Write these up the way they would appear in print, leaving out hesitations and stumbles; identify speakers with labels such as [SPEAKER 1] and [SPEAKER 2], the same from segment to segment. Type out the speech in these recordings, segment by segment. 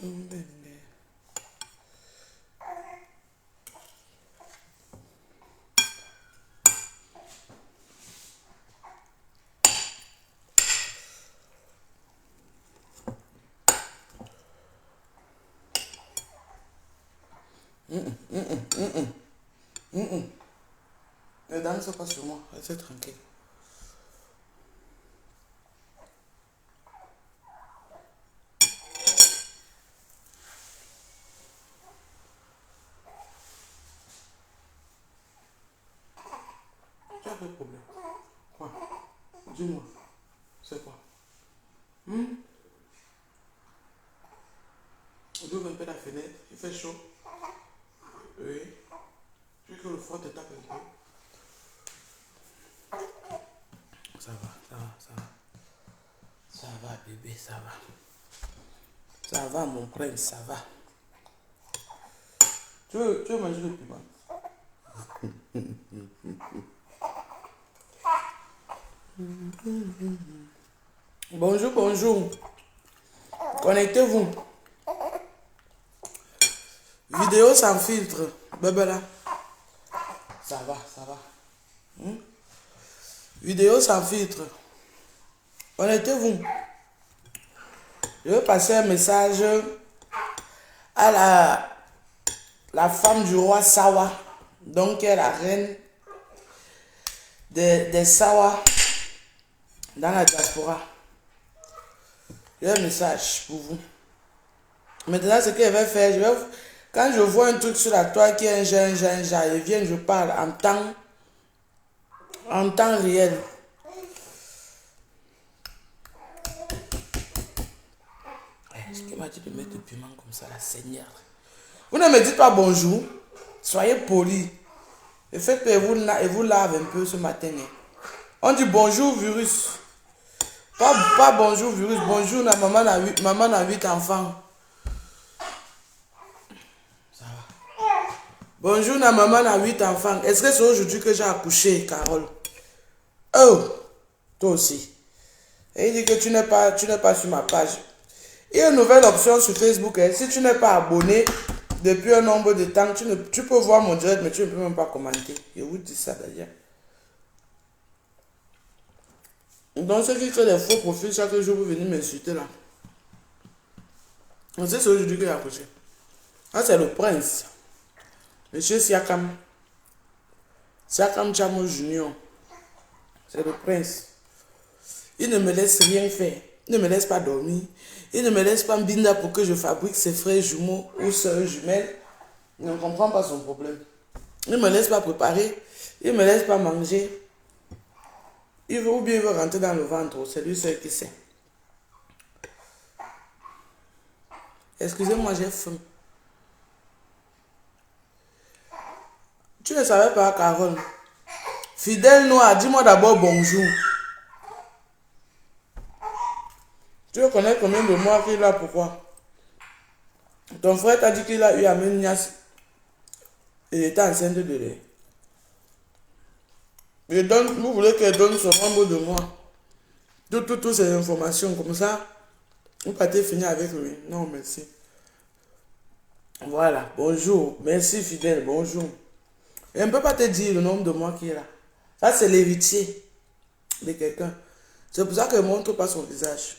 [SPEAKER 1] Les dames ne sont pas sur moi, restez tranquille. Tu as quel problème? Quoi? Dis-moi. C'est quoi? Ouvre un peu la fenêtre, il fait chaud. Oui. Tu veux que le froid te tape un peu? Ça va, ça va, ça va. Ça va, bébé, ça va. Ça va, mon prince, ça va. Tu veux manger le piment? Bonjour, bonjour. Connectez-vous. Vidéo sans filtre. Bébé là. Ça va, ça va. Vidéo sans filtre. Connectez-vous. Je veux passer un message à la femme du roi Sawa. Donc, qui est la reine des Sawa dans la diaspora. J'ai un message pour vous. Maintenant, ce que je vais faire, quand je vois un truc sur la toile qui est un genre, je viens, je parle en temps réel. Ce qui m'a dit de mettre du piment comme ça, la Seigneur. Vous ne me dites pas bonjour. Soyez poli. Et faites et vous lave un peu ce matin. On dit bonjour virus. Pas bonjour virus. Bonjour maman a 8 enfants. Ça va. Bonjour maman a 8 enfants. Est-ce que c'est aujourd'hui que j'ai accouché, Carole? Oh, toi aussi. Et il dit que tu n'es pas sur ma page. Il y a une nouvelle option sur Facebook. Si tu n'es pas abonné depuis un nombre de temps, tu peux voir mon direct, mais tu ne peux même pas commenter. Je vous dis ça d'ailleurs. Donc ceux qui créent des faux profils chaque jour pour venir m'insulter là. On sait c'est aujourd'hui que j'ai accouché. Ah, c'est le prince. Monsieur Siakam. Siakam Chamo Junior. C'est le prince. Il ne me laisse rien faire. Il ne me laisse pas dormir. Il ne me laisse pas binda pour que je fabrique ses frères jumeaux ou sœurs jumelles. Il ne comprend pas son problème. Il ne me laisse pas préparer. Il ne me laisse pas manger. Il veut ou bien il veut rentrer dans le ventre. C'est lui seul qui sait. Excusez-moi, j'ai faim. Tu ne savais pas, Carole. Fidèle noir, dis-moi d'abord bonjour. Tu veux connaître combien de mois qu'il a, pourquoi? Ton frère t'a dit qu'il a eu à Ménias. Il était enceinte de lui. Vous voulez qu'elle donne son nombre de mois. Toutes ces informations comme ça. Vous partez finir avec lui. Non, merci. Voilà, bonjour. Merci fidèle, bonjour. Elle ne peut pas te dire le nombre de mois qu'il a. Ça, c'est l'héritier de quelqu'un. C'est pour ça qu'elle ne montre pas son visage.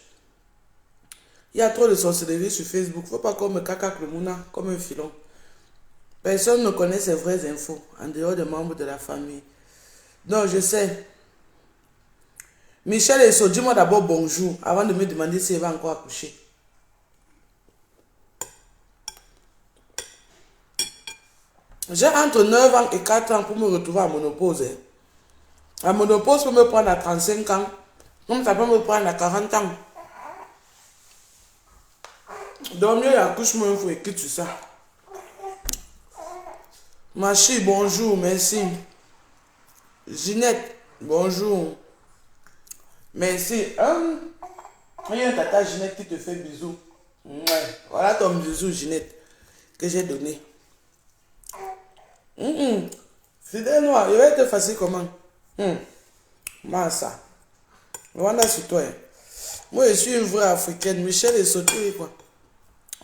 [SPEAKER 1] Il y a trop de sorcellerie sur Facebook. Il ne faut pas comme caca Kremuna, comme un filon. Personne ne connaît ses vraies infos, en dehors des membres de la famille. Non, je sais. Michel Esso, dis-moi d'abord bonjour, avant de me demander si elle va encore accoucher. J'ai entre 9 ans et 4 ans pour me retrouver à Monopause. À Monopause peut me prendre à 35 ans, comme ça peut me prendre à 40 ans. Donc mieux accouche-moi une fois et quitte ça. Machi, bonjour, merci. Ginette, bonjour. Merci. Il y a un tata Ginette qui te fait bisous. Ouais. Voilà ton bisou, Ginette, que j'ai donné. Fidèle noir, il va être facile comment? Massa. Rwanda sur toi. Moi, je suis une vraie africaine. Michel est sauté, quoi.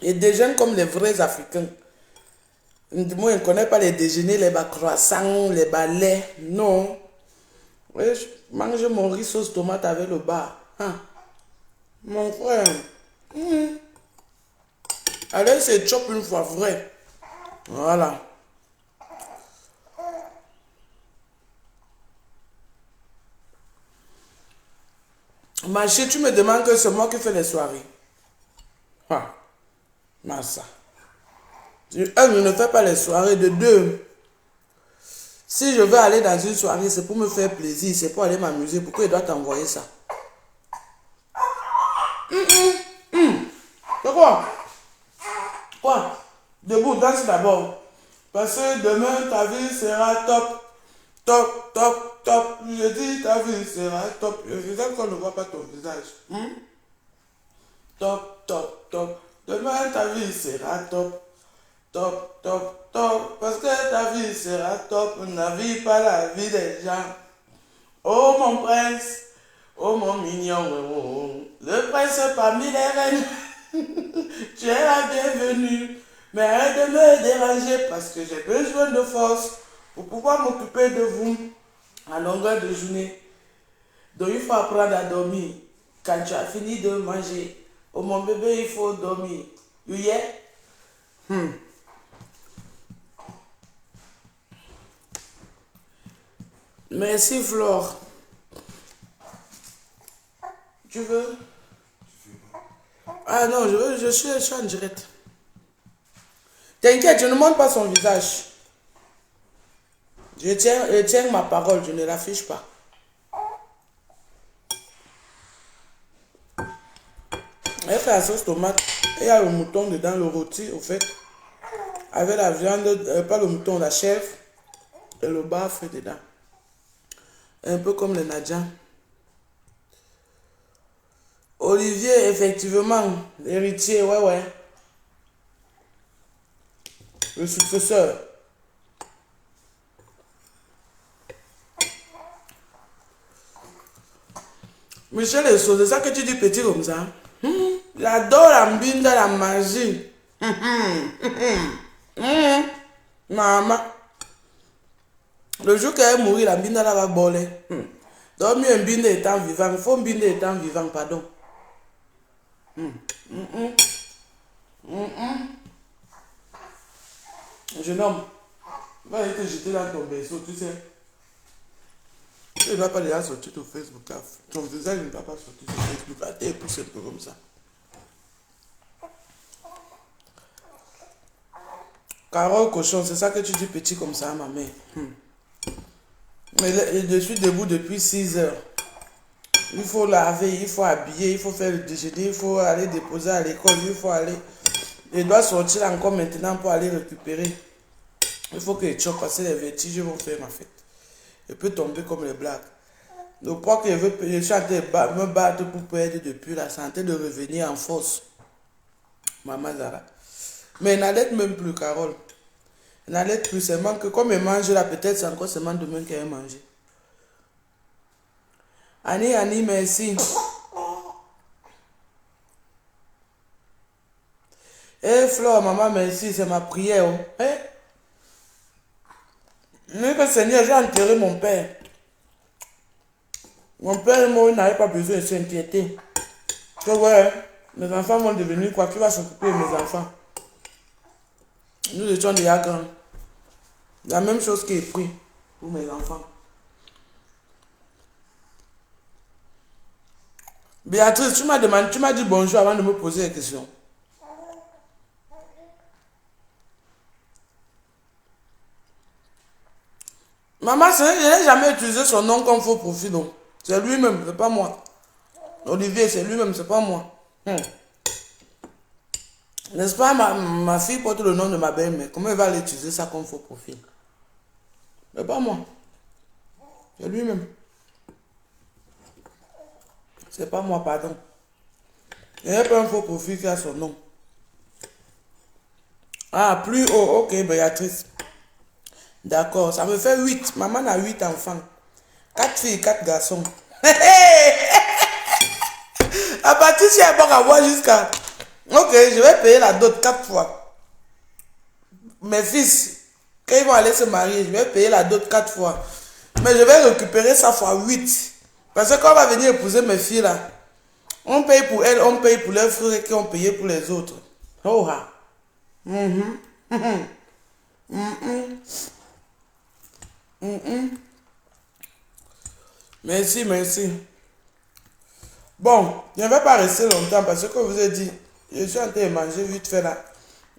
[SPEAKER 1] Ils déjeunent comme les vrais Africains. Moi, je ne connais pas les déjeuners, les bas croissants, les bas lait. Non. Ouais, je mange mon riz sauce tomate avec le bar. Hein. Mon frère. Allez, c'est chop une fois vrai. Voilà. Ma chérie, tu me demandes que c'est moi qui fais les soirées. Ah, massa. De un, je ne fais pas les soirées. De deux, si je veux aller dans une soirée, c'est pour me faire plaisir, c'est pour aller m'amuser. Pourquoi il doit t'envoyer ça? C'est quoi? Quoi? Debout, danse d'abord. Parce que demain, ta vie sera top. Top, top, top. Je dis, ta vie sera top. Je disais qu'on ne voit pas ton visage. Top, top, top. Demain, ta vie sera top. Top, top, top. Parce que ta vie sera top. Ne vis pas la vie des gens. Oh mon prince. Oh mon mignon. Le prince parmi les reines. Tu es la bienvenue. Mais arrête de me déranger parce que j'ai besoin de force pour pouvoir m'occuper de vous à longueur de journée. Donc il faut apprendre à dormir. Quand tu as fini de manger, oh mon bébé, il faut dormir. You yeah? Merci Flore. Tu veux? Ah non, je suis en direct. T'inquiète, je ne montre pas son visage. Je tiens ma parole, je ne l'affiche pas. Elle fait la sauce tomate. Il y a le mouton dedans, le rôti, au fait. Avec la viande, pas le mouton, la chèvre. Et le baf dedans. Un peu comme le Nadia. Olivier, effectivement, l'héritier, ouais. Le successeur. Michel et c'est ça que tu dis petit comme ça. J'adore la mbinda, la magie. Maman. Le jour qu'elle est mourir, la mbinda là va boler. Donc mieux un mbinda étant vivant. Il faut un mbinda étant vivant, pardon. Jeune homme, va aller te jeter dans ton berceau, tu sais. Tu ne dois pas déjà sortir sur Facebook. Ton visage ne doit pas sortir sur Facebook. Va te pousser un peu comme ça. Carole cochon, c'est ça que tu dis petit comme ça à ma mère. Mais je suis debout depuis 6 heures. Il faut laver, il faut habiller, il faut faire le déjeuner, il faut aller déposer à l'école, il faut aller... Je dois sortir encore maintenant pour aller récupérer. Il faut que je choque parce que les vertiges vont faire ma fête. Je peux tomber comme les blagues. Le poids que je suis en train de me battre pour perdre depuis la santé de revenir en force. Maman Zara. Mais elle n'allait même plus, Carole. Elle n'allait plus seulement que comme elle mange là, peut-être c'est encore seulement demain qu'elle va manger. Annie, merci. Flore, maman, merci, c'est ma prière. Mais que Seigneur, j'ai enterré mon père. Mon père et moi, n'avaient pas besoin de s'inquiéter. Que ouais, mes enfants vont devenir quoi? Qui va s'occuper de mes enfants? Nous étions déjà grands. La même chose qui est pris pour mes enfants. Béatrice, tu m'as dit bonjour avant de me poser les questions. Maman, je n'ai jamais utilisé son nom comme faux profil. C'est lui-même, c'est pas moi. Olivier, c'est lui-même, c'est pas moi. N'est-ce pas, ma fille porte le nom de ma belle-mère. Comment elle va aller utiliser ça comme faux profil? C'est pas moi. C'est lui-même. C'est pas moi, pardon. Il n'y a pas un faux profil qui a son nom. Ah, plus haut, ok, Béatrice. D'accord, ça me fait 8. Maman a 8 enfants. 4 filles, 4 garçons. À partir si elle est bon à voir jusqu'à Ok, je vais payer la dot 4 fois. Mes fils, quand ils vont aller se marier, je vais payer la dot 4 fois. Mais je vais récupérer ça fois 8. Parce que quand on va venir épouser mes filles là, on paye pour elles, on paye pour leurs frères qui ont payé pour les autres. Oh ah. Merci, merci. Bon, je ne vais pas rester longtemps parce que comme je vous ai dit, je suis en train de manger vite fait là.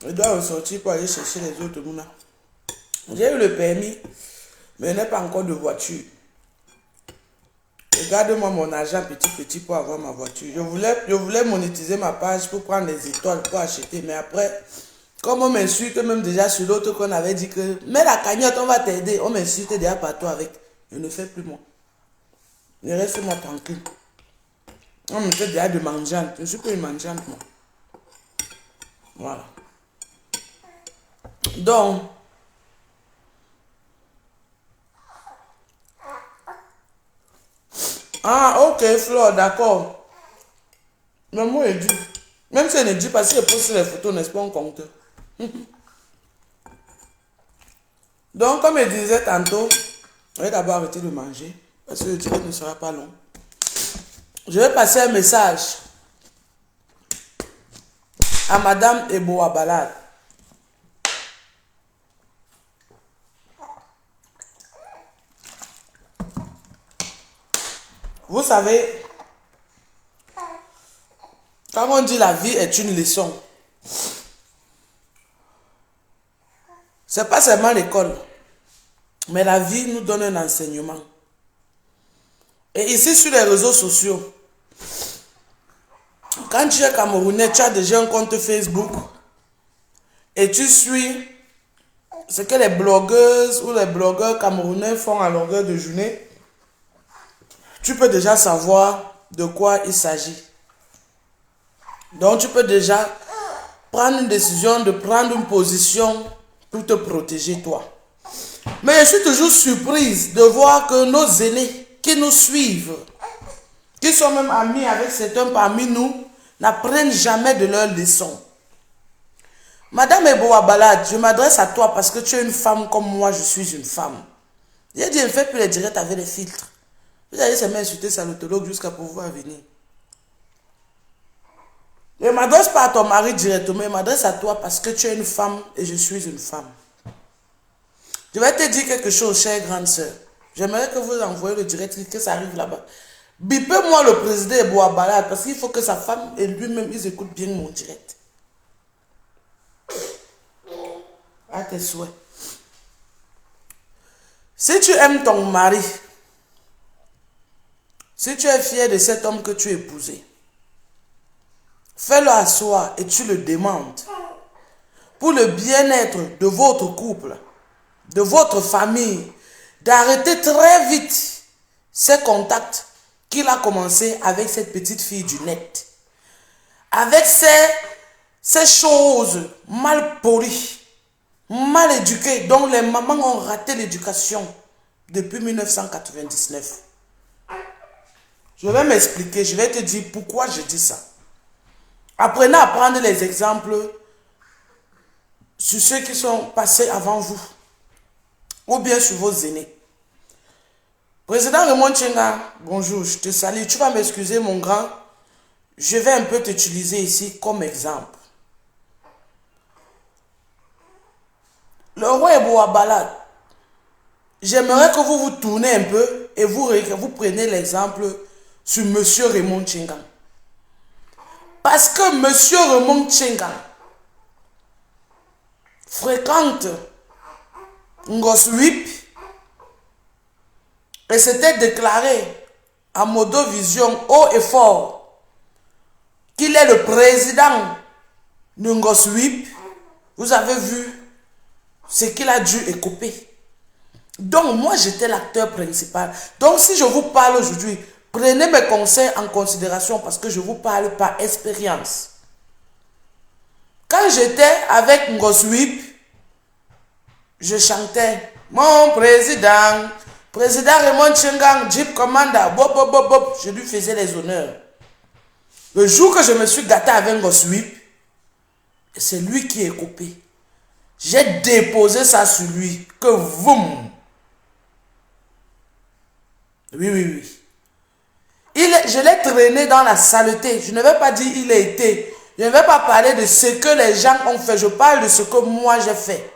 [SPEAKER 1] Je dois ressortir pour aller chercher les autres mouna. J'ai eu le permis, mais je n'ai pas encore de voiture. Regarde-moi mon argent petit pour avoir ma voiture. Je voulais monétiser ma page pour prendre les étoiles pour acheter. Mais après, comme on m'insulte même déjà sur l'autre qu'on avait dit que mets la cagnotte, on va t'aider. On m'insulte déjà partout avec. Je ne fais plus moi. Je reste moi tranquille. On me fait déjà de mangeante. Je ne suis pas une mangeante moi. Voilà. Donc, ah, ok, Flore, d'accord. Mais moi, je dis. Même si elle ne dit pas, si elle poste les photos, n'est-ce pas, on compte. Donc, comme je disais tantôt, je vais d'abord arrêter de manger. Parce que le direct ne sera pas long. Je vais passer un message à Madame Eboa Balade. Vous savez, quand on dit la vie est une leçon, c'est pas seulement l'école, mais la vie nous donne un enseignement. Et ici sur les réseaux sociaux, quand tu es Camerounais, tu as déjà un compte Facebook et tu suis ce que les blogueuses ou les blogueurs camerounais font à longueur de journée, tu peux déjà savoir de quoi il s'agit. Donc tu peux déjà prendre une décision de prendre une position pour te protéger toi. Mais je suis toujours surprise de voir que nos aînés qui nous suivent, qui sont même amis avec certains parmi nous, n'apprennent jamais de leurs leçons. Madame Eboa Balade, je m'adresse à toi parce que tu es une femme comme moi, je suis une femme. J'ai dit, je ne fais plus les directs avec les filtres. Vous allez seulement insulter salutologue jusqu'à pouvoir venir. Je ne m'adresse pas à ton mari directement, je m'adresse à toi parce que tu es une femme et je suis une femme. Je vais te dire quelque chose, chère grande sœur. J'aimerais que vous envoyiez le direct, que ça arrive là-bas. Bipez-moi le président Eboa Balade parce qu'il faut que sa femme et lui-même, ils écoutent bien mon direct. À tes souhaits. Si tu aimes ton mari, si tu es fier de cet homme que tu as épousé, fais-le asseoir et tu le demandes. Pour le bien-être de votre couple, de votre famille, d'arrêter très vite ces contacts qu'il a commencé avec cette petite fille du net. Avec ces choses mal polies, mal éduquées, dont les mamans ont raté l'éducation depuis 1999. Je vais m'expliquer, je vais te dire pourquoi je dis ça. Apprenez à prendre les exemples sur ceux qui sont passés avant vous, ou bien sur vos aînés. Président Raymond Tchenga, bonjour, je te salue. Tu vas m'excuser, mon grand. Je vais un peu t'utiliser ici comme exemple. Le roi Eboa Balade, j'aimerais que vous vous tournez un peu et vous prenez l'exemple sur Monsieur Raymond Tchenga. Parce que Monsieur Raymond Tchenga fréquente Ngos-Wip et s'était déclaré à Modovision haut et fort qu'il est le président de Ngos-Wip. Vous avez vu ce qu'il a dû écoper. Donc moi j'étais l'acteur principal. Donc si je vous parle aujourd'hui, prenez mes conseils en considération parce que je vous parle par expérience. Quand j'étais avec Ngos-Wip, je chantais mon président Raymond Tchenga, Jeep Commander, bop, bop, bop, bop. Je lui faisais les honneurs. Le jour que je me suis gâté avec Ngos-Wip, C'est lui qui est coupé. J'ai déposé ça sur lui. Que voum. Oui, oui, oui. Je l'ai traîné dans la saleté. Je ne vais pas dire il a été. Je ne vais pas parler de ce que les gens ont fait. Je parle de ce que moi j'ai fait.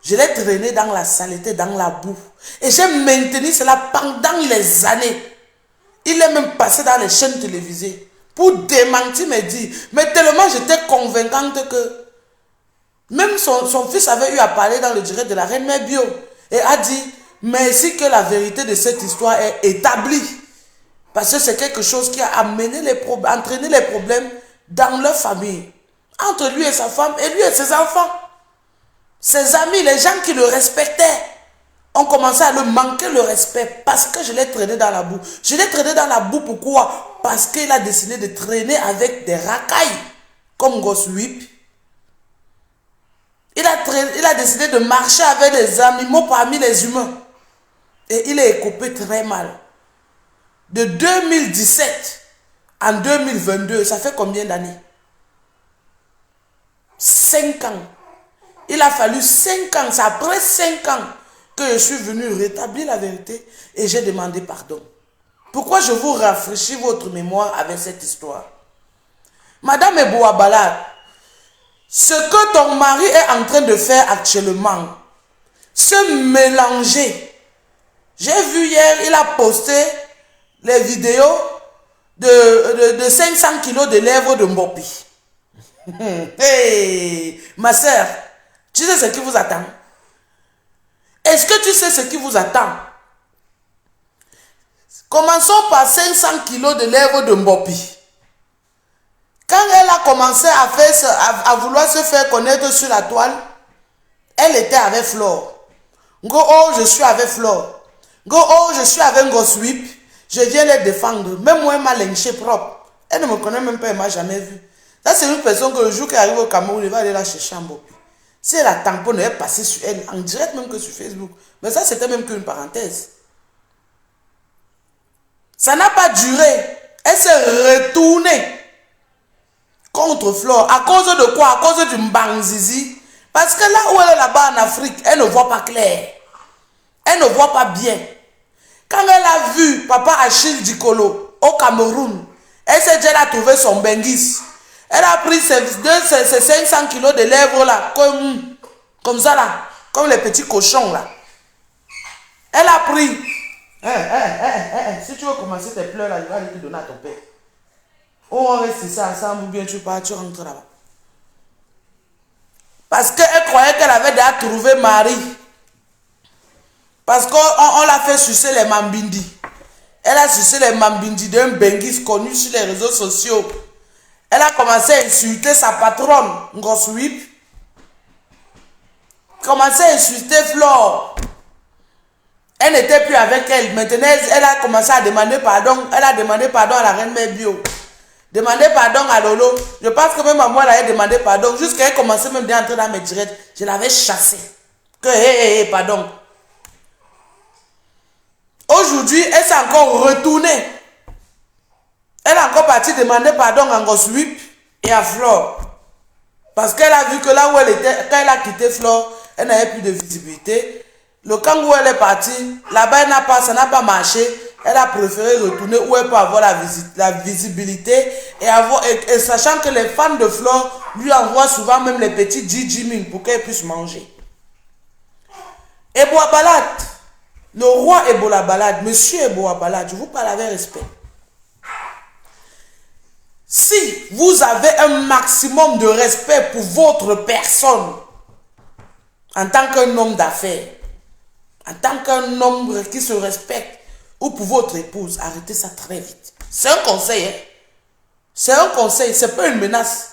[SPEAKER 1] Je l'ai traîné dans la saleté, dans la boue. Et j'ai maintenu cela pendant les années. Il est même passé dans les chaînes télévisées pour démentir mes dires. Mais tellement j'étais convaincante que même son fils avait eu à parler dans le direct de la Reine Mère Bio. Et a dit, merci que la vérité de cette histoire est établie. Parce que c'est quelque chose qui a entraîné les problèmes dans leur famille. Entre lui et sa femme et lui et ses enfants. Ses amis, les gens qui le respectaient, ont commencé à le manquer le respect parce que je l'ai traîné dans la boue. Je l'ai traîné dans la boue, pourquoi? Parce qu'il a décidé de traîner avec des racailles, comme Goswip. Il a décidé de marcher avec les animaux parmi les humains. Et il est écopé très mal. De 2017 en 2022, ça fait combien d'années? 5 ans. Il a fallu 5 ans, c'est après 5 ans que je suis venu rétablir la vérité et j'ai demandé pardon. Pourquoi je vous rafraîchis votre mémoire avec cette histoire? Madame Ebouabala, ce que ton mari est en train de faire actuellement, se mélanger. J'ai vu hier, il a posté les vidéos de 500 kilos de lèvres de Mbopi. Hey, ma soeur, tu sais ce qui vous attend? Est-ce que tu sais ce qui vous attend? Commençons par 500 kilos de lèvres de Mbopi. Quand elle a commencé à vouloir se faire connaître sur la toile, elle était avec Flore. Go, oh, je suis avec Flore. Go, oh, je suis avec Goswip. Je viens les défendre. Même moi, elle m'a lynché propre. Elle ne me connaît même pas, elle ne m'a jamais vu. Ça, c'est une personne que le jour qu'elle arrive au Cameroun, il va aller la chercher en Mbopi. Si elle a tamponné, elle est passée sur elle, en direct même que sur Facebook. Mais ça, c'était même qu'une parenthèse. Ça n'a pas duré. Elle s'est retournée contre Flore. À cause de quoi? À cause du Mbangzizi. Parce que là où elle est là-bas en Afrique, elle ne voit pas clair. Elle ne voit pas bien. Quand elle a vu Papa Achille Dikolo au Cameroun, elle s'est dit, elle a trouvé son Bengis. Elle a pris ses 500 kilos de lèvres là, comme ça là, comme les petits cochons là. Elle a pris. Si tu veux commencer tes pleurs là, je vais aller te donner à ton père. Oh, on reste ici ensemble ou bien tu pars, tu rentres là-bas. Parce qu'elle croyait qu'elle avait déjà trouvé Marie. Parce qu'on l'a fait sucer les Mambindi. Elle a sucé les Mambindi d'un Bengis connu sur les réseaux sociaux. Elle a commencé à insulter sa patronne, Ngoswip. Commencé à insulter Flore. Elle n'était plus avec elle. Maintenant, elle a commencé à demander pardon. Elle a demandé pardon à la Reine Mère Bio. Demandé pardon à Lolo. Je pense que même à moi, elle avait demandé pardon. Jusqu'à elle commençait même à entrer dans mes directs. Je l'avais chassée. Que, pardon. Aujourd'hui, elle s'est encore retournée. Elle est encore partie demander pardon à Ngoswip et à Flore. Parce qu'elle a vu que là où elle était, quand elle a quitté Flore, elle n'avait plus de visibilité. Le camp où elle est partie, là-bas, ça n'a pas marché. Elle a préféré retourner où elle peut avoir la visibilité et sachant que les fans de Flore lui envoient souvent même les petits Jimmy pour qu'elle puisse manger. Ebouabalad, le roi Ebouabalad, monsieur Ebouabalad, je vous parle avec respect. Si vous avez un maximum de respect pour votre personne, en tant qu'un homme d'affaires, en tant qu'un homme qui se respecte, ou pour votre épouse, arrêtez ça très vite. C'est un conseil. Hein? C'est un conseil, c'est pas une menace.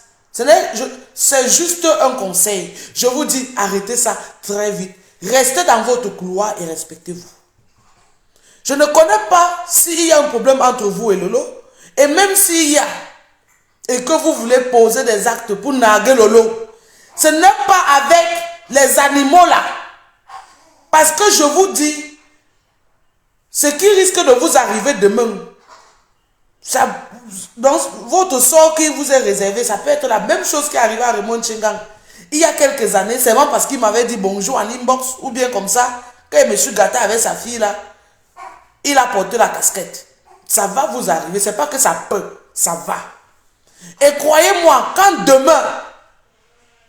[SPEAKER 1] C'est juste un conseil. Je vous dis, arrêtez ça très vite. Restez dans votre couloir et respectez-vous. Je ne connais pas s'il y a un problème entre vous et Lolo. Et même s'il y a, et que vous voulez poser des actes pour narguer Lolo, ce n'est pas avec les animaux là. Parce que je vous dis, ce qui risque de vous arriver demain, Donc, votre sort qui vous est réservé, ça peut être la même chose qui est arrivée à Raymond Chengang. Il y a quelques années, c'est vraiment parce qu'il m'avait dit bonjour en inbox, ou bien comme ça, quand je me suis gâté avec sa fille là, il a porté la casquette. Ça va vous arriver, c'est pas que ça peut, ça va. Et croyez-moi, quand demain,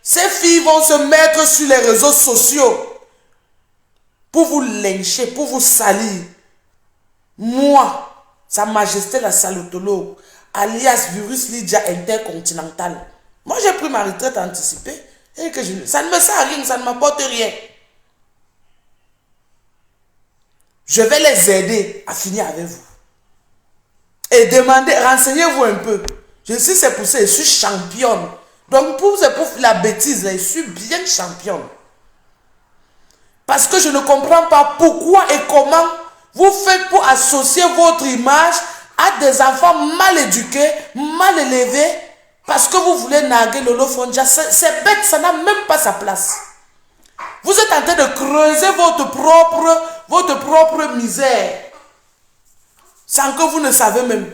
[SPEAKER 1] ces filles vont se mettre sur les réseaux sociaux pour vous lyncher, pour vous salir, moi, Sa Majesté la salutologue, alias virus Lydia intercontinental. Moi, j'ai pris ma retraite anticipée et que ça ne me sert à rien, ça ne m'apporte rien. Je vais les aider à finir avec vous. Et demandez, renseignez-vous un peu. Je suis, c'est pour ça, je suis championne. Donc, pour la bêtise, je suis bien championne. Parce que je ne comprends pas pourquoi et comment vous faites pour associer votre image à des enfants mal éduqués, mal élevés, parce que vous voulez narguer Lolo Fonja. C'est bête, ça n'a même pas sa place. Vous êtes en train de creuser votre propre misère, sans que vous ne savez même.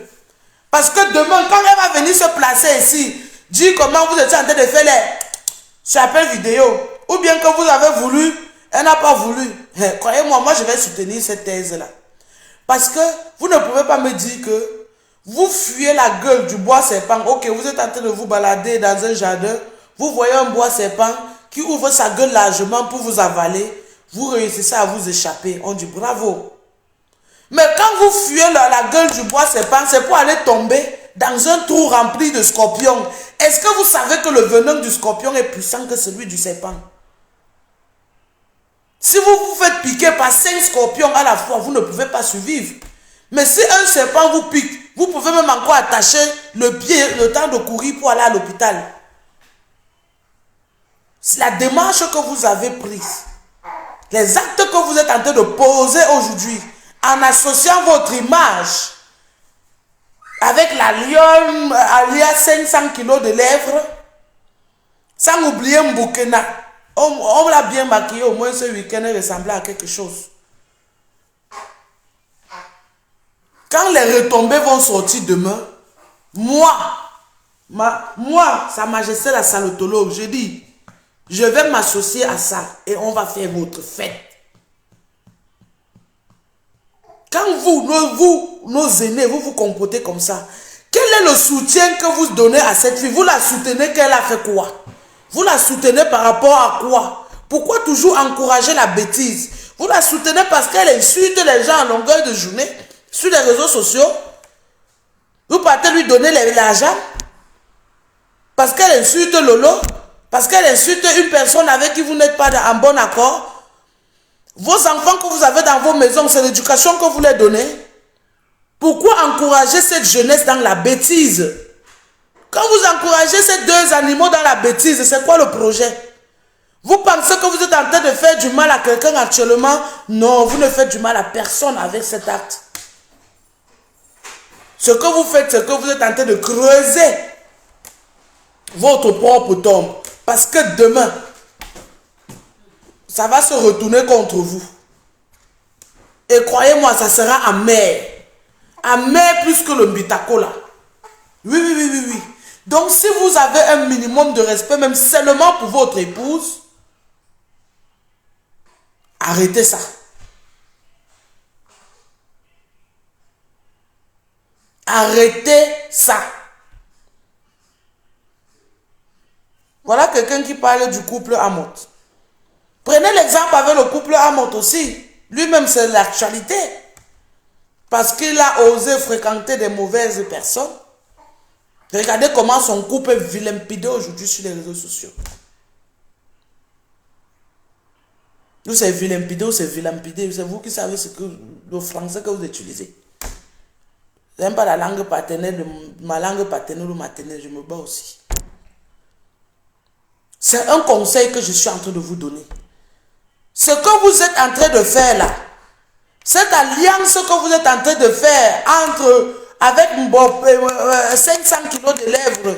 [SPEAKER 1] Parce que demain, quand elle va venir se placer ici, dire comment vous étiez en train de faire les chapelles vidéo, ou bien que vous avez voulu, elle n'a pas voulu. Croyez-moi, moi je vais soutenir cette thèse-là. Parce que vous ne pouvez pas me dire que vous fuyez la gueule du bois serpent. Ok, vous êtes en train de vous balader dans un jardin, vous voyez un bois serpent qui ouvre sa gueule largement pour vous avaler, vous réussissez à vous échapper. On dit bravo. Mais quand vous fuyez la gueule du bois serpent, c'est pour aller tomber dans un trou rempli de scorpions. Est-ce que vous savez que le venin du scorpion est puissant que celui du serpent? Si vous vous faites piquer par 5 scorpions à la fois, vous ne pouvez pas survivre. Mais si un serpent vous pique, vous pouvez même encore attacher le pied, le temps de courir pour aller à l'hôpital. C'est la démarche que vous avez prise. Les actes que vous êtes en train de poser aujourd'hui, en associant votre image avec la lionne alias 500 kilos de lèvres, sans oublier Mbukena. On l'a bien maquillé, au moins ce week-end, elle ressemblait à quelque chose. Quand les retombées vont sortir demain, Sa Majesté la salutologue, je dis, je vais m'associer à ça et on va faire votre fête. Quand nos aînés, vous vous comportez comme ça, quel est le soutien que vous donnez à cette fille? Vous la soutenez qu'elle a fait quoi? Vous la soutenez par rapport à quoi? Pourquoi toujours encourager la bêtise? Vous la soutenez parce qu'elle insulte les gens à longueur de journée sur les réseaux sociaux. Vous partez lui donner l'argent parce qu'elle insulte Lolo, parce qu'elle insulte une personne avec qui vous n'êtes pas en bon accord. Vos enfants que vous avez dans vos maisons, c'est l'éducation que vous les donnez. Pourquoi encourager cette jeunesse dans la bêtise? Quand vous encouragez ces deux animaux dans la bêtise, c'est quoi le projet? Vous pensez que vous êtes en train de faire du mal à quelqu'un actuellement? Non, vous ne faites du mal à personne avec cet acte. Ce que vous faites, c'est que vous êtes en train de creuser votre propre tombe. Parce que demain, ça va se retourner contre vous. Et croyez-moi, ça sera amer. Amer plus que le mbitakola. Oui. Donc, si vous avez un minimum de respect, même seulement pour votre épouse, arrêtez ça. Arrêtez ça. Voilà quelqu'un qui parle du couple Amot. Prenez l'exemple avec le couple Amot aussi. Lui-même, c'est l'actualité. Parce qu'il a osé fréquenter des mauvaises personnes. Regardez comment son couple est vilempidé aujourd'hui sur les réseaux sociaux. Nous, c'est vilempidé ou c'est vilampidé. C'est vous qui savez ce que le français que vous utilisez. Je n'aime pas la langue paternelle, ma langue paternelle ou maternelle, je me bats aussi. C'est un conseil que je suis en train de vous donner. Ce que vous êtes en train de faire là, cette alliance que vous êtes en train de faire avec 500 kilos de lèvres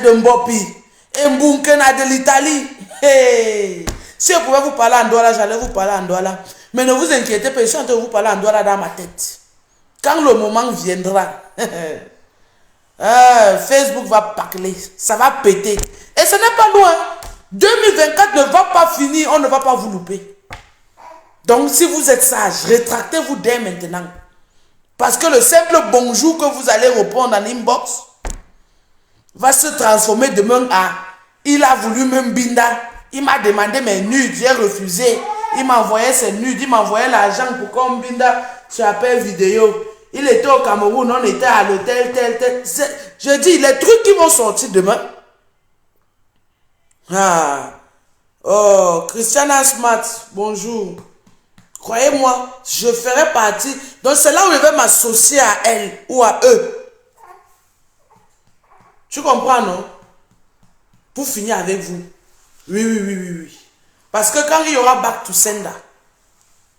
[SPEAKER 1] de Mbopi et Mbunkena de l'Italie. Hey. Si je pouvais vous parler en Douala, j'allais vous parler en Douala. Mais ne vous inquiétez pas, je suis en train de vous parler en Douala dans ma tête. Quand le moment viendra, Facebook va parler, ça va péter. Et ce n'est pas loin. 2024 ne va pas finir, on ne va pas vous louper. Donc si vous êtes sage, rétractez-vous dès maintenant. Parce que le simple bonjour que vous allez répondre en inbox va se transformer demain à il a voulu même binda. Il m'a demandé mes nudes, j'ai refusé. Il m'a envoyé ses nudes, il m'a envoyé l'argent pour qu'on binda sur appel vidéo. Il était au Cameroun, on était à l'hôtel, tel. Je dis, les trucs qui vont sortir demain. Ah. Oh, Christiana Smart, bonjour. Croyez-moi, je ferai partie. Donc c'est là où je vais m'associer à elle ou à eux. Tu comprends, non? Pour finir avec vous. Oui. Parce que quand il y aura back to sender,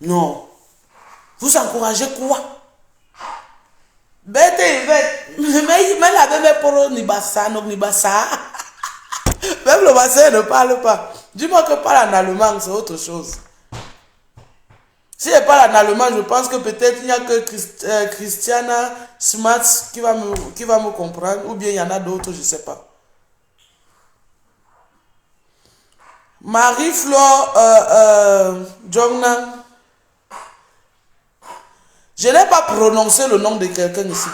[SPEAKER 1] non. Vous encouragez quoi? Bête, mais la bébé pour Nibassa, non Nibassa. Même le bassin ne parle pas. Dis-moi que parle en allemand, c'est autre chose. Si elle parle en allemand, je pense que peut-être il n'y a que Christiana Smart qui va me comprendre. Ou bien il y en a d'autres, je ne sais pas. Marie-Flore Jongna. Je n'ai pas prononcé le nom de quelqu'un ici.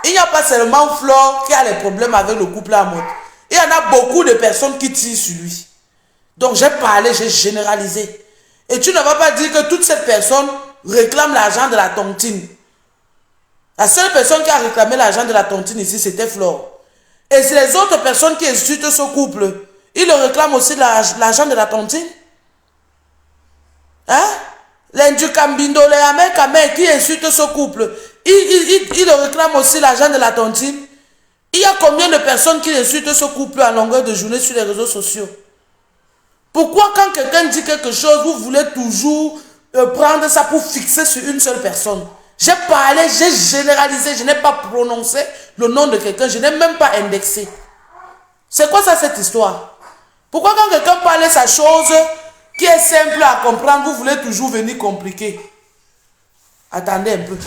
[SPEAKER 1] Il n'y a pas seulement Flore qui a les problèmes avec le couple à mode. Il y en a beaucoup de personnes qui tirent sur lui. Donc j'ai parlé, j'ai généralisé. Et tu ne vas pas dire que toutes ces personnes réclament l'argent de la tontine. La seule personne qui a réclamé l'argent de la tontine ici, c'était Flore. Et c'est les autres personnes qui insultent ce couple. Ils le réclament aussi l'argent de la tontine. Hein? L'Inducambindo, les Amekame qui insultent ce couple. Ils le réclament aussi l'argent de la tontine. Il y a combien de personnes qui insultent ce couple à longueur de journée sur les réseaux sociaux? Pourquoi quand quelqu'un dit quelque chose, vous voulez toujours prendre ça pour fixer sur une seule personne? J'ai parlé, j'ai généralisé, je n'ai pas prononcé le nom de quelqu'un, je n'ai même pas indexé. C'est quoi ça cette histoire? Pourquoi quand quelqu'un parle de sa chose qui est simple à comprendre, vous voulez toujours venir compliquer? Attendez un peu.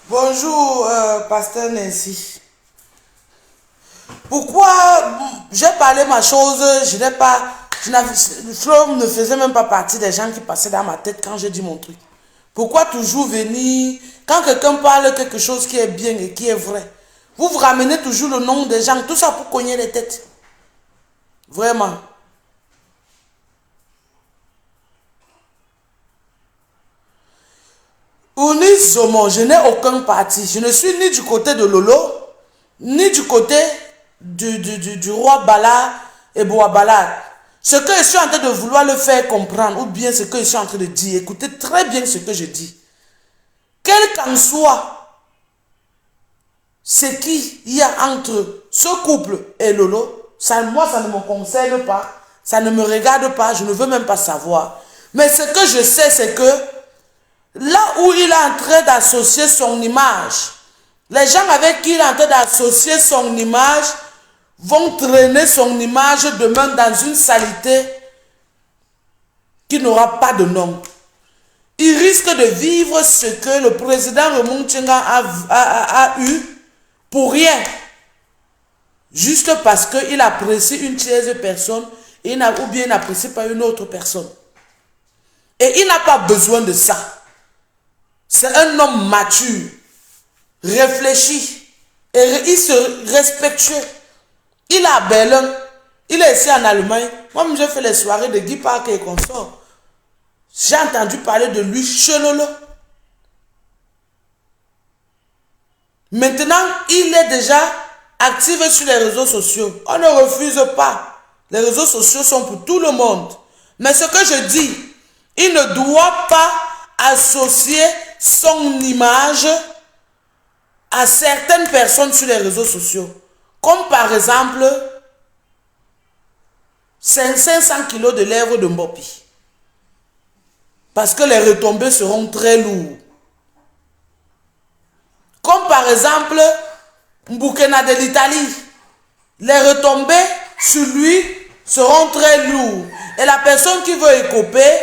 [SPEAKER 1] Bonjour, pasteur Nancy. Pourquoi j'ai parlé ma chose, Flo ne faisait même pas partie des gens qui passaient dans ma tête quand j'ai dit mon truc. Pourquoi toujours venir, quand quelqu'un parle quelque chose qui est bien et qui est vrai, vous vous ramenez toujours le nom des gens, tout ça pour cogner les têtes. Vraiment. Onis Zomo, je n'ai aucun parti. Je ne suis ni du côté de Lolo, ni du côté du roi Bala et Boabala. Ce que je suis en train de vouloir le faire comprendre, ou bien ce que je suis en train de dire, écoutez très bien ce que je dis. Quel qu'en soit ce qu'il y a entre ce couple et Lolo, moi ça ne me concerne pas, ça ne me regarde pas, je ne veux même pas savoir. Mais ce que je sais, c'est que là où il est en train d'associer son image, les gens avec qui il est en train d'associer son image vont traîner son image demain dans une saleté qui n'aura pas de nom. Il risque de vivre ce que le président Raymond Tchenga a eu pour rien. Juste parce qu'il apprécie une tierce personne ou bien il n'apprécie pas une autre personne. Et il n'a pas besoin de ça. C'est un homme mature, réfléchi, et il se respectueux. Il a Berlin, il est ici en Allemagne. Moi-même, je fais les soirées de Guy Parker et consorts. J'ai entendu parler de lui, chelolo. Maintenant, il est déjà actif sur les réseaux sociaux. On ne refuse pas. Les réseaux sociaux sont pour tout le monde. Mais ce que je dis, il ne doit pas associer son image à certaines personnes sur les réseaux sociaux. Comme par exemple, 500 kilos de lèvres de Mbopi. Parce que les retombées seront très lourdes. Comme par exemple, Mbukena de l'Italie. Les retombées sur lui seront très lourdes. Et la personne qui veut écoper,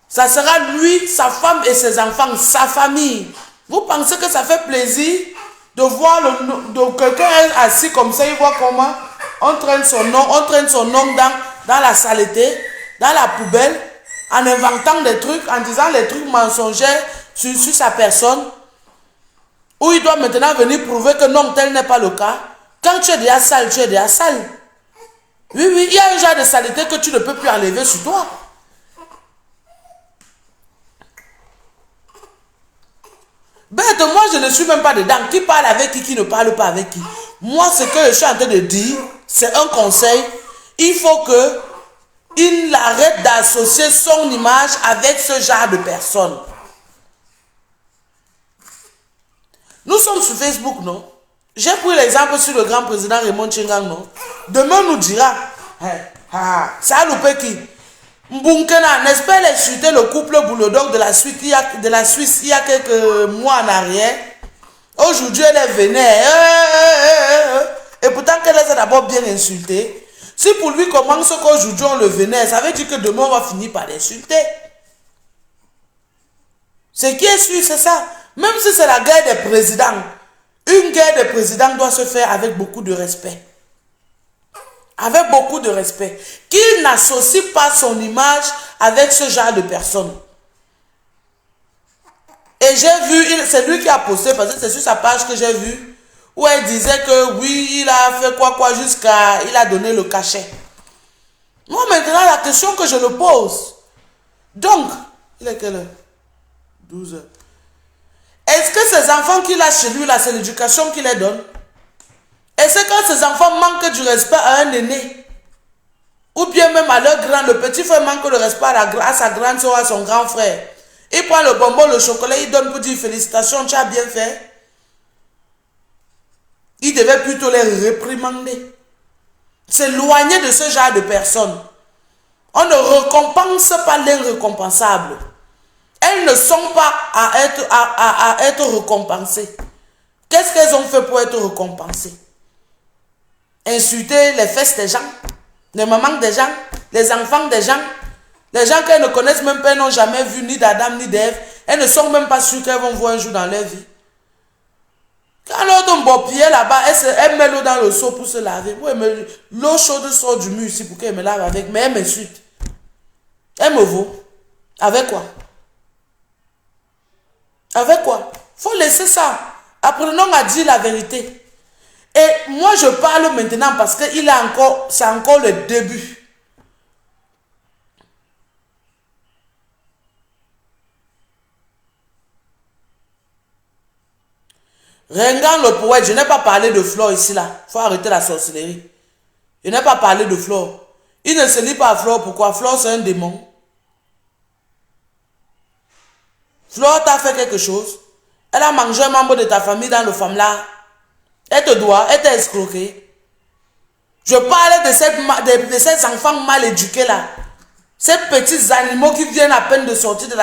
[SPEAKER 1] ça sera lui, sa femme et ses enfants, sa famille. Vous pensez que ça fait plaisir de voir quelqu'un assis comme ça, il voit comment on traîne son nom dans la saleté, dans la poubelle, en inventant des trucs, en disant les trucs mensongers sur sa personne, où il doit maintenant venir prouver que non, tel n'est pas le cas. Quand tu es déjà sale, tu es déjà sale. Oui, oui, il y a un genre de saleté que tu ne peux plus enlever sur toi. Bête, moi je ne suis même pas dedans. Qui parle avec qui ne parle pas avec qui. Moi, ce que je suis en train de dire, c'est un conseil. Il faut que il arrête d'associer son image avec ce genre de personnes. Nous sommes sur Facebook, non? J'ai pris l'exemple sur le grand président Raymond Tchenga, non? Demain nous dira, ça a loupé qui? Mbunkena, n'est-ce pas, il a insulté le couple Boulodog de la Suisse il y a quelques mois en arrière. Aujourd'hui, elle est vénère. Et pourtant qu'elle les a d'abord bien insultés. Si pour lui commence qu'aujourd'hui on le vénère, ça veut dire que demain on va finir par l'insulter. Ce qui est sûr, c'est ça. Même si c'est la guerre des présidents, une guerre des présidents doit se faire avec beaucoup de respect. Avec beaucoup de respect. Qu'il n'associe pas son image avec ce genre de personnes. Et j'ai vu, c'est lui qui a posté, parce que c'est sur sa page que j'ai vu, où elle disait que oui, il a fait quoi jusqu'à, il a donné le cachet. Moi maintenant, la question que je le pose, donc, il est quelle heure? 12 heures. Est-ce que ces enfants qu'il a chez lui, là, c'est l'éducation qu'il les donne? Est-ce que quand ces enfants manquent du respect à un aîné, ou bien même à leur grand, le petit frère manque le respect à sa grande soeur, à son grand frère, il prend le bonbon, le chocolat, il donne pour dire félicitations, tu as bien fait. Il devait plutôt les réprimander. S'éloigner de ce genre de personnes. On ne récompense pas l'irrécompensable. Elles ne sont pas à être récompensées. Qu'est-ce qu'elles ont fait pour être récompensées? Insulter les fesses des gens, les mamans des gens, les enfants des gens, les gens qu'elles ne connaissent même pas, n'ont jamais vu ni d'Adam ni d'Ève. Elles ne sont même pas sûres qu'elles vont voir un jour dans leur vie. Quand l'autre bopier là-bas, elle met l'eau dans le seau pour se laver. L'eau chaude sort du mur ici pour qu'elle me lave avec, mais elle m'insulte. Elle me vaut. Avec quoi? Avec quoi? Il faut laisser ça. Apprenons à dire la vérité. Et moi je parle maintenant parce que c'est encore le début. Rengan le poète, je n'ai pas parlé de Flore ici là. Il faut arrêter la sorcellerie. Je n'ai pas parlé de Flore. Il ne se lie pas à Flore. Pourquoi? Flore c'est un démon. Flore t'a fait quelque chose. Elle a mangé un membre de ta famille dans le FAMLA. Elle te doit, elle t'a escroqué. Je parlais de ces enfants mal éduqués là. Ces petits animaux qui viennent à peine de sortir de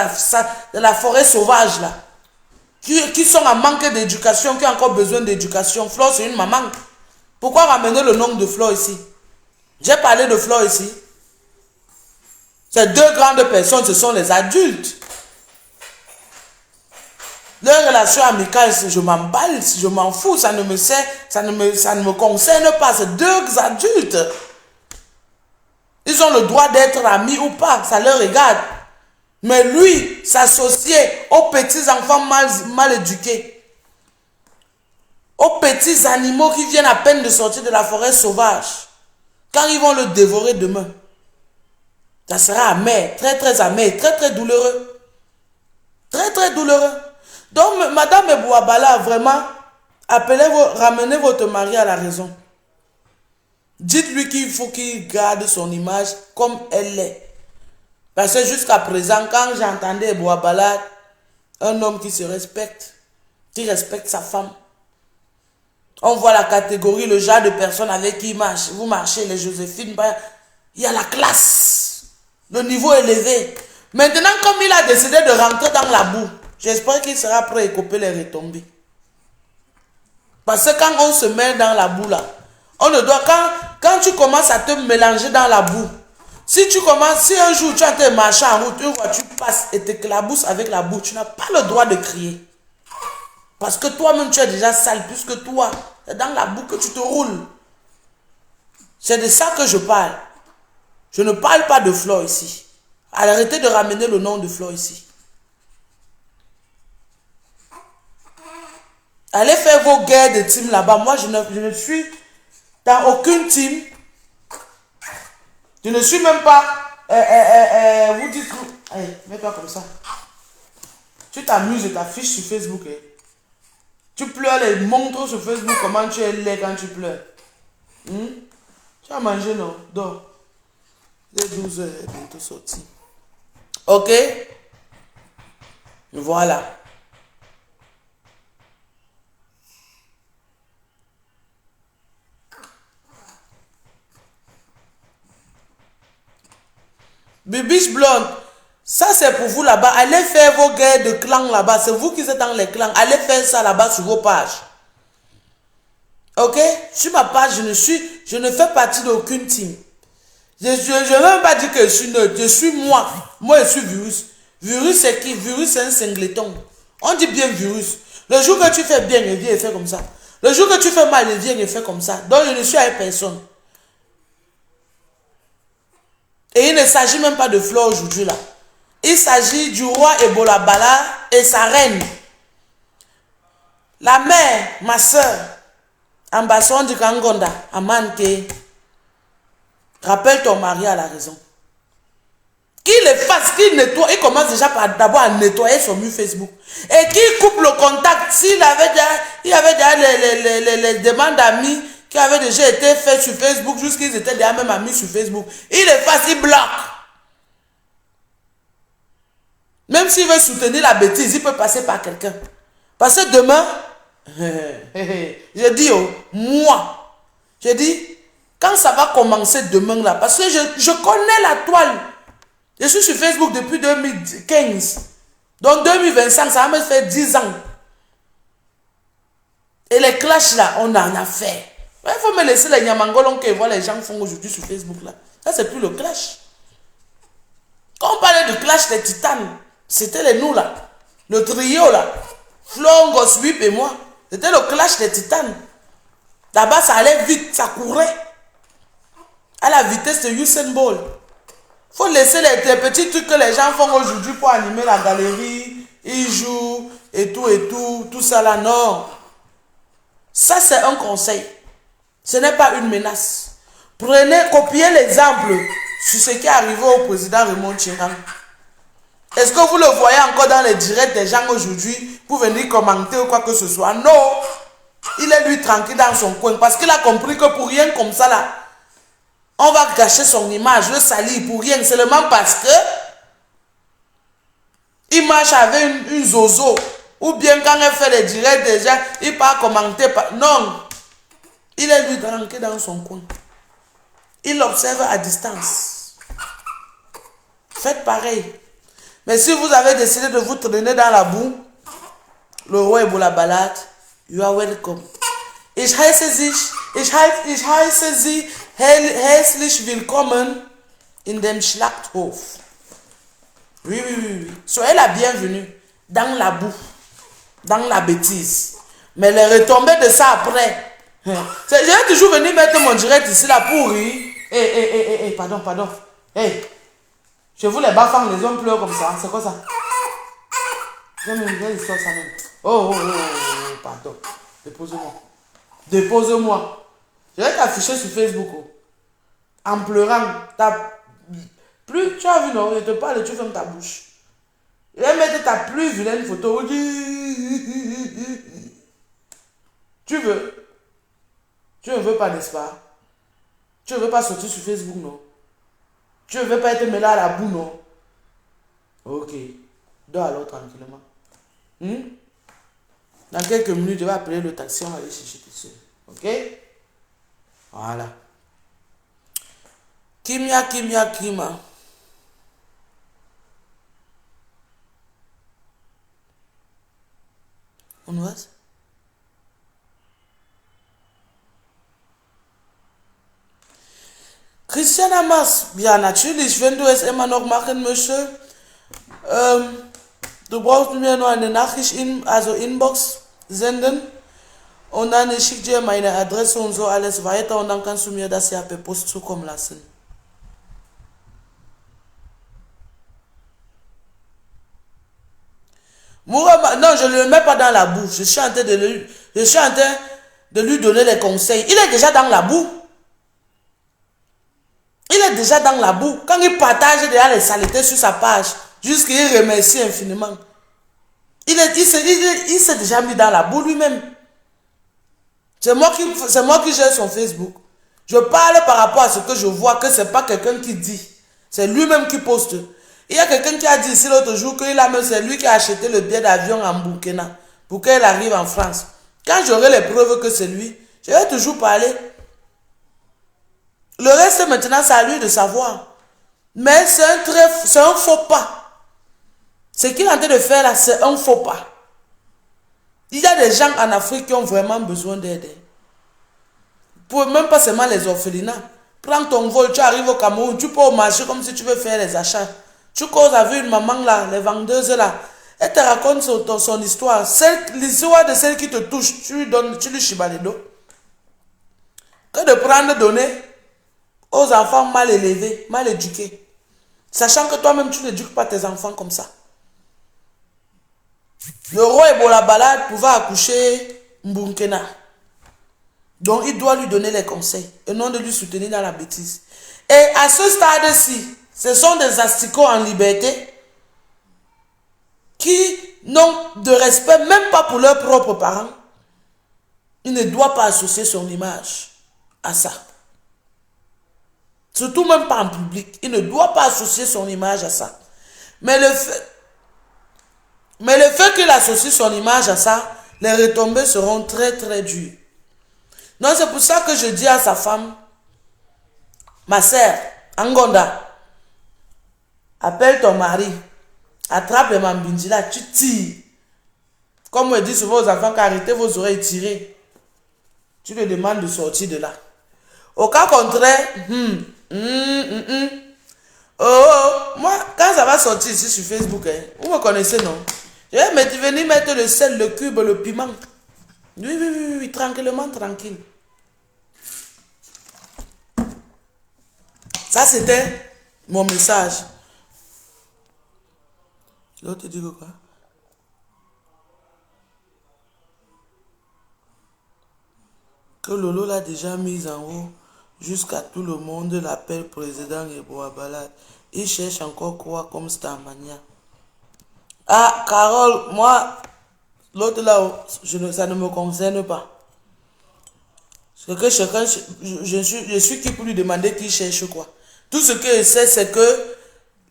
[SPEAKER 1] la forêt sauvage là. Qui sont en manque d'éducation, qui ont encore besoin d'éducation. Flore, c'est une maman. Pourquoi ramener le nom de Flore ici? J'ai parlé de Flore ici. Ces deux grandes personnes, ce sont les adultes. Leur relation amicale, je m'emballe, je m'en fous, ça ne me concerne pas. C'est deux adultes. Ils ont le droit d'être amis ou pas, ça leur regarde. Mais lui, s'associer aux petits enfants mal éduqués, aux petits animaux qui viennent à peine de sortir de la forêt sauvage, quand ils vont le dévorer demain, ça sera amer, très très amer, très très douloureux. Très très douloureux. Donc, Madame Ebouabala, vraiment, ramenez votre mari à la raison. Dites-lui qu'il faut qu'il garde son image comme elle est. Parce que jusqu'à présent, quand j'entendais Ebouabala, un homme qui se respecte, qui respecte sa femme, on voit la catégorie, le genre de personnes avec qui vous marchez, les Joséphine, il y a la classe, le niveau élevé. Maintenant, comme il a décidé de rentrer dans la boue, j'espère qu'il sera prêt à écoper les retombées. Parce que quand on se met dans la boue là, on ne doit, quand tu commences à te mélanger dans la boue, si un jour tu as été marcher en route, une voiture passe et t'éclabousses avec la boue, tu n'as pas le droit de crier. Parce que toi-même tu es déjà sale, puisque toi, c'est dans la boue que tu te roules. C'est de ça que je parle. Je ne parle pas de Flo ici. Arrêtez de ramener le nom de Flo ici. Allez faire vos guerres de team là-bas. Moi, je ne suis dans aucune team. Je ne suis même pas... vous dites... Allez, mets-toi comme ça. Tu t'amuses et t'affiches sur Facebook. Tu pleures et montres sur Facebook comment tu es laid quand tu pleures. Tu as mangé, non? Dors. Il est 12 heures, bientôt sorti. Ok? Voilà. Bibiche blonde, ça c'est pour vous là-bas. Allez faire vos guerres de clans là-bas. C'est vous qui êtes dans les clans. Allez faire ça là-bas sur vos pages. Ok? Sur ma page, je ne fais partie d'aucune team. Je ne veux même pas dire que je suis neutre. Je suis moi. Moi, je suis virus. Virus, c'est qui? Virus, c'est un singleton. On dit bien virus. Le jour que tu fais bien, il vient et fait comme ça. Le jour que tu fais mal, il vient et fait comme ça. Donc, je ne suis avec personne. Et il ne s'agit même pas de Flo aujourd'hui là. Il s'agit du roi Ebouabala et sa reine. La mère, ma soeur, Ambasson du Kangonda, Amante. Rappelle ton mari à la raison. Qu'il efface, qu'il nettoie. Il commence déjà par d'abord à nettoyer son mur Facebook. Et qu'il coupe le contact. Il y avait déjà les demandes d'amis qui avaient déjà été faites sur Facebook, jusqu'ils étaient déjà même amis sur Facebook. Il efface, il bloque. Même s'il veut soutenir la bêtise, il peut passer par quelqu'un. Parce que demain, je dis, moi, je dis, quand ça va commencer demain là, parce que je connais la toile. Je suis sur Facebook depuis 2015. Donc 2025, ça va me faire 10 ans. Et les clashs là, on en a fait. Il faut me laisser les Nyamangolons que les gens font aujourd'hui sur Facebook là. Ça, c'est plus le clash. Quand on parlait de clash des titanes, c'était les nous là. Le trio là. Flo, Ngoswip et moi. C'était le clash des titanes. Là-bas, ça allait vite, ça courait. À la vitesse de Usain Bolt. Il faut laisser les petits trucs que les gens font aujourd'hui pour animer la galerie. Ils jouent et tout ça là. Non. Ça, c'est un conseil. Ce n'est pas une menace. Copiez l'exemple sur ce qui est arrivé au président Raymond Tchérang. Est-ce que vous le voyez encore dans les directs des gens aujourd'hui pour venir commenter ou quoi que ce soit? Non. Il est lui tranquille dans son coin parce qu'il a compris que pour rien comme ça là, on va gâcher son image, le salir pour rien, seulement parce que il marche avec une zozo. Ou bien quand elle fait les directs déjà, il part commenter. Non. Il est lui tranquille dans son coin. Il observe à distance. Faites pareil. Mais si vous avez décidé de vous traîner dans la boue, le roi Ebouabala, you are welcome. Ich heiße Sie herzlich willkommen in dem Schlachthof. Oui, oui, oui, oui. Soyez la bienvenue dans la boue, dans la bêtise. Mais les retombées de ça après. Je vais toujours venir mettre mon direct ici là pour rire. Pardon, pardon. Je vous les baffe, les hommes pleurent comme ça. C'est quoi ça? J'aime une histoire ça même. Pardon. Dépose-moi. Dépose-moi. Je vais t'afficher sur Facebook. En pleurant. Plus, tu as vu, non? Je te parle et tu fermes ta bouche. Je vais mettre ta plus vilaine photo. Tu veux? Tu ne veux pas, n'est-ce pas? Tu ne veux pas sortir sur Facebook, non? Tu ne veux pas être mêlé à la boue, non? Ok. Dors alors tranquillement. Dans quelques minutes, je vais appeler le taxi, on va aller chercher tout seul. Ok? Voilà. Kimia, Kimia, Kima. Und was? Christian Amas, ja natürlich, wenn du es immer noch machen möchtest, du brauchst mir nur eine Nachricht, also Inbox senden und dann ich schicke dir meine Adresse und so alles weiter und dann kannst du mir das ja per Post zukommen lassen. Mourama, non, je ne le mets pas dans la boue. Je suis en train de lui donner les conseils. Il est déjà dans la boue. Il est déjà dans la boue. Quand il partage déjà les saletés sur sa page, jusqu'il remercie infiniment. Il s'est déjà mis dans la boue lui-même. C'est moi qui gère son Facebook. Je parle par rapport à ce que je vois, que ce n'est pas quelqu'un qui dit. C'est lui-même qui poste. Il y a quelqu'un qui a dit ici l'autre jour que c'est lui qui a acheté le billet d'avion en Burkina pour qu'elle arrive en France. Quand j'aurai les preuves que c'est lui, je vais toujours parler. Le reste maintenant, c'est à lui de savoir. Mais c'est un faux pas. Ce qu'il est en train de faire là, c'est un faux pas. Il y a des gens en Afrique qui ont vraiment besoin d'aide. Même pas seulement les orphelinats. Prends ton vol, tu arrives au Cameroun, tu peux au marché comme si tu veux faire les achats. Tu causes avec une maman là, les vendeuses là. Elle te raconte son histoire. L'histoire de celle qui te touche, tu lui chibas les dos. Que de prendre donner aux enfants mal élevés, mal éduqués. Sachant que toi-même, tu n'éduques pas tes enfants comme ça. Le roi Ebola Balade pouvait accoucher Mbunkena. Donc, il doit lui donner les conseils et non de lui soutenir dans la bêtise. Et à ce stade-ci, ce sont des asticots en liberté qui n'ont de respect même pas pour leurs propres parents. Il ne doit pas associer son image à ça. Surtout même pas en public. Il ne doit pas associer son image à ça. Mais le fait qu'il associe son image à ça, les retombées seront très très dures. Donc c'est pour ça que je dis à sa femme, ma sœur, Angonda, appelle ton mari, attrape les mambindji là, tu tires. Comme on dit souvent aux enfants, arrêtez vos oreilles tirées. Tu lui demandes de sortir de là. Au cas contraire, moi, quand ça va sortir ici sur Facebook, vous me connaissez, non? Je vais venir mettre le sel, le cube, le piment. Oui, tranquillement, tranquille. Ça, c'était mon message. L'autre dit quoi? Que Lolo l'a déjà mise en haut. Jusqu'à tout le monde l'appelle président Ebola Balade. Il cherche encore quoi comme Starmania. Ah, Carole, moi, l'autre là-haut, ça ne me concerne pas. C'est que chacun, je suis qui pour lui demander qui cherche quoi. Tout ce que je sais, c'est que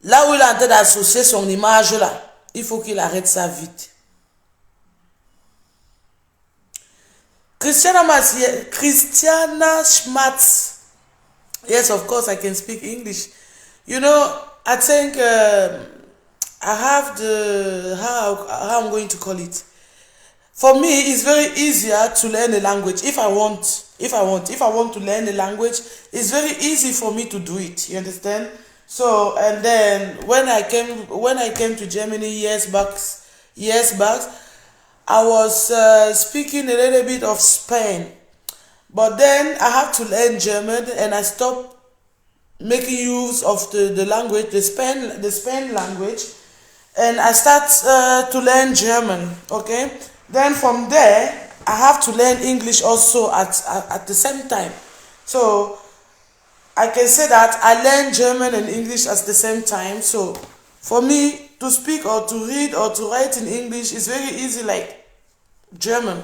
[SPEAKER 1] là où il est en train d'associer son image là, il faut qu'il arrête ça vite. Christiana Schmatz. Yes, of course, I can speak English. You know, I think I have how I'm going to call it. For me, it's very easier to learn a language if I want to learn a language. It's very easy for me to do it. You understand? So and then when I came to Germany years back, I was speaking a little bit of Spain, but then I have to learn German, and I stopped making use of the language, the Spain language, and I start to learn German. Okay, then from there I have to learn English also at the same time. So I can say that I learn German and English at the same time. So for me to speak or to read or to write in English is very easy, like German.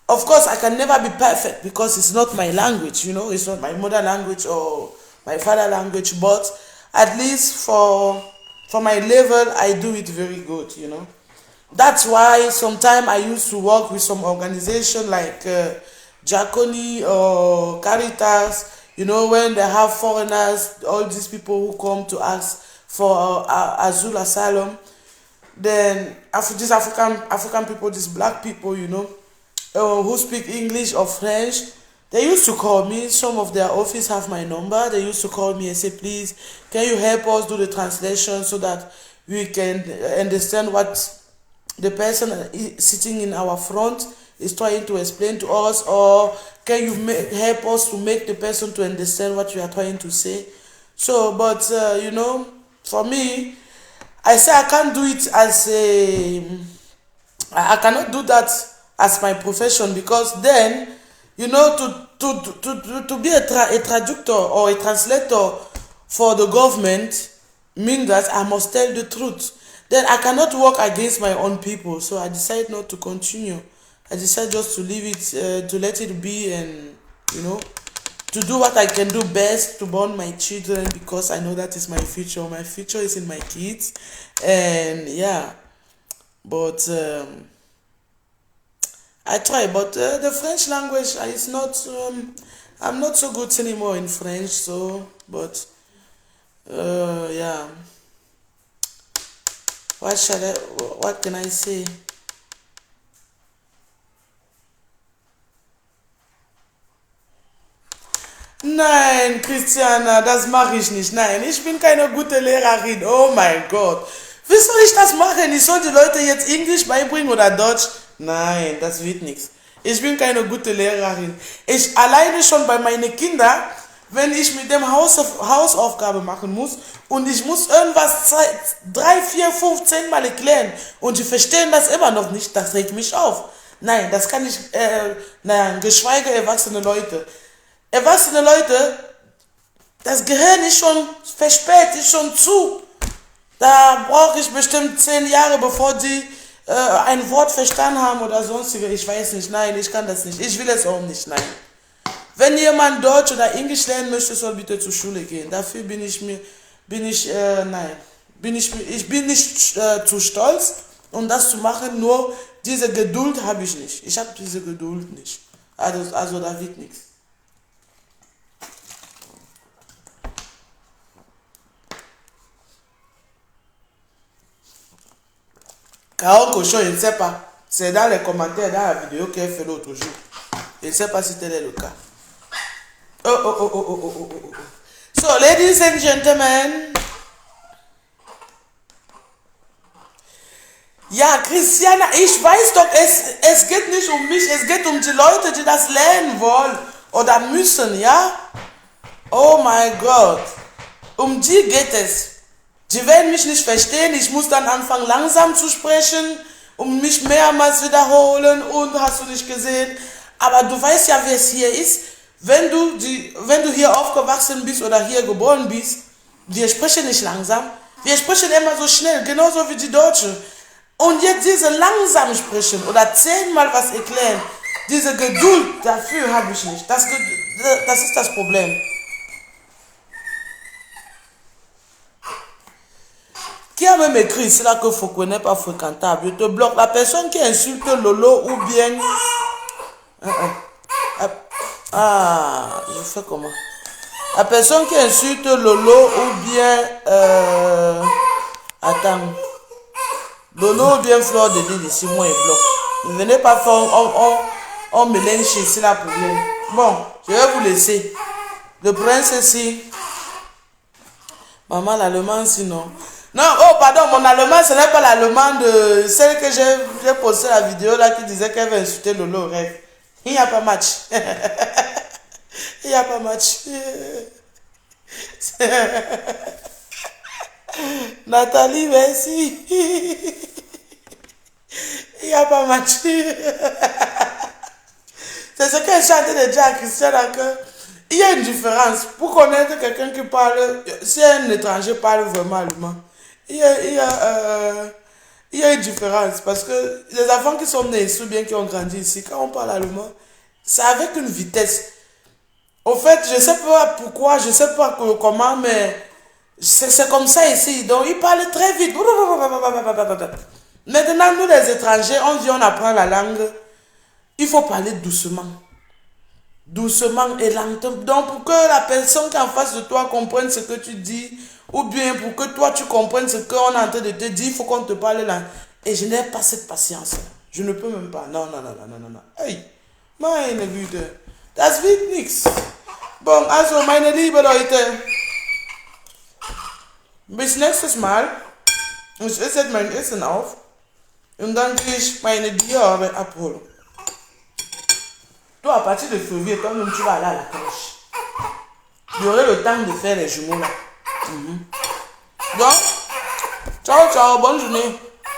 [SPEAKER 1] Of course, I can never be perfect because it's not my language, it's not my mother language or my father language, but at least for my level, I do it very good. That's why sometimes I used to work with some organization like Jaconi or Caritas, when they have foreigners, all these people who come to ask for asylum, then these African people, these black people, who speak English or French, they used to call me. Some of their office have my number. They used to call me and say, please, can you help us do the translation so that we can understand what the person sitting in our front is trying to explain to us, or can you help us to make the person to understand what we are trying to say. So, but for me, I say I can't do it as I cannot do that as my profession, because then, to be a traductor or a translator for the government means that I must tell the truth. Then I cannot work against my own people, so I decided not to continue. I decided just to leave it, to let it be, and to do what I can do best to born my children, because I know that is my future. My future is in my kids, and yeah. But I try, but the French language is not. I'm not so good anymore in French, so but yeah. What can I say? Nein, Christiana, das mache ich nicht. Nein, ich bin keine gute Lehrerin. Oh mein Gott. Wie soll ich das machen? Ich soll die Leute jetzt Englisch beibringen oder Deutsch? Nein, das wird nichts. Ich bin keine gute Lehrerin. Ich alleine schon bei meinen Kindern, wenn ich mit dem Hausaufgabe machen muss und ich muss irgendwas 3, 4, 5, 10 Mal erklären und sie verstehen das immer noch nicht, das regt mich auf. Nein, das kann ich, nein, geschweige erwachsene Leute. Erwachsene Leute, das Gehirn ist schon verspätet, ist schon zu. Da brauche ich bestimmt 10 Jahre, bevor die ein Wort verstanden haben oder sonstige. Ich weiß nicht, nein, ich kann das nicht. Ich will es auch nicht, nein. Wenn jemand Deutsch oder Englisch lernen möchte, soll bitte zur Schule gehen. Dafür bin ich nicht zu stolz, um das zu machen. Nur diese Geduld habe ich nicht. Ich habe diese Geduld nicht. Also da wird nichts. Kao Cochon, je ne sais pas. C'est dans les commentaires dans la vidéo qu'elle fait l'autre jour. Je ne sais pas si tel est le cas. Oh. So, ladies and gentlemen. Ja, Christiana, ich weiß doch, es geht nicht um mich, es geht um die Leute, die das lernen wollen oder müssen, ja? Oh mein Gott. Um die geht es. Die werden mich nicht verstehen, ich muss dann anfangen langsam zu sprechen und mich mehrmals wiederholen und hast du nicht gesehen. Aber du weißt ja, wie es hier ist, wenn du hier aufgewachsen bist oder hier geboren bist, wir sprechen nicht langsam, wir sprechen immer so schnell, genauso wie die Deutschen. Und jetzt diese langsam sprechen oder 10-mal was erklären, diese Geduld, dafür habe ich nicht. Das ist das Problem. Qui a même écrit ici là que Foucault n'est pas fréquentable? Je te bloque. La personne qui insulte Lolo ou bien... je fais comment? La personne qui insulte Lolo ou bien... attends. Lolo ou bien Fleur de Lille ici, moi, il bloque. Ne venez pas faire... On mélange ici la problème. Bon, je vais vous laisser. Le prince ici... Maman, l'allemand, sinon. Non, oh, pardon, mon allemand, ce n'est pas l'allemand de celle que j'ai posté la vidéo là qui disait qu'elle va insulter Lolo au rêve. Il n'y a pas match. Il n'y a pas match. Nathalie, merci. Il n'y a pas match. C'est ce que je suis en train de dire à Christian là, que il y a une différence. Pour connaître quelqu'un qui parle, si un étranger parle vraiment allemand, il y a une différence. Parce que les enfants qui sont nés ici ou bien qui ont grandi ici, quand on parle allemand, c'est avec une vitesse. Au fait, je ne sais pas pourquoi, je ne sais pas comment, mais c'est comme ça ici. Donc, ils parlent très vite. Maintenant, nous les étrangers, on vient, on apprend la langue. Il faut parler doucement. Doucement et lentement. Donc, pour que la personne qui est en face de toi comprenne ce que tu dis, ou bien pour que toi tu comprennes ce qu'on est en train de te dire, il faut qu'on te parle là. Et je n'ai pas cette patience. Je ne peux même pas. Non, non, non, non, non, non, non. Hey, meine Güte. Das wird nichts. Bon, also, meine liebe Leute. Bis nächstes Mal. Ich esse jetzt mein Essen auf. Und dann gehe ich meine Diore abholen. Toi, à partir de février, toi-même, tu vas aller à la crèche. Il y aurait le temps de faire les jumeaux là. Donc, ciao, ciao, bonne journée.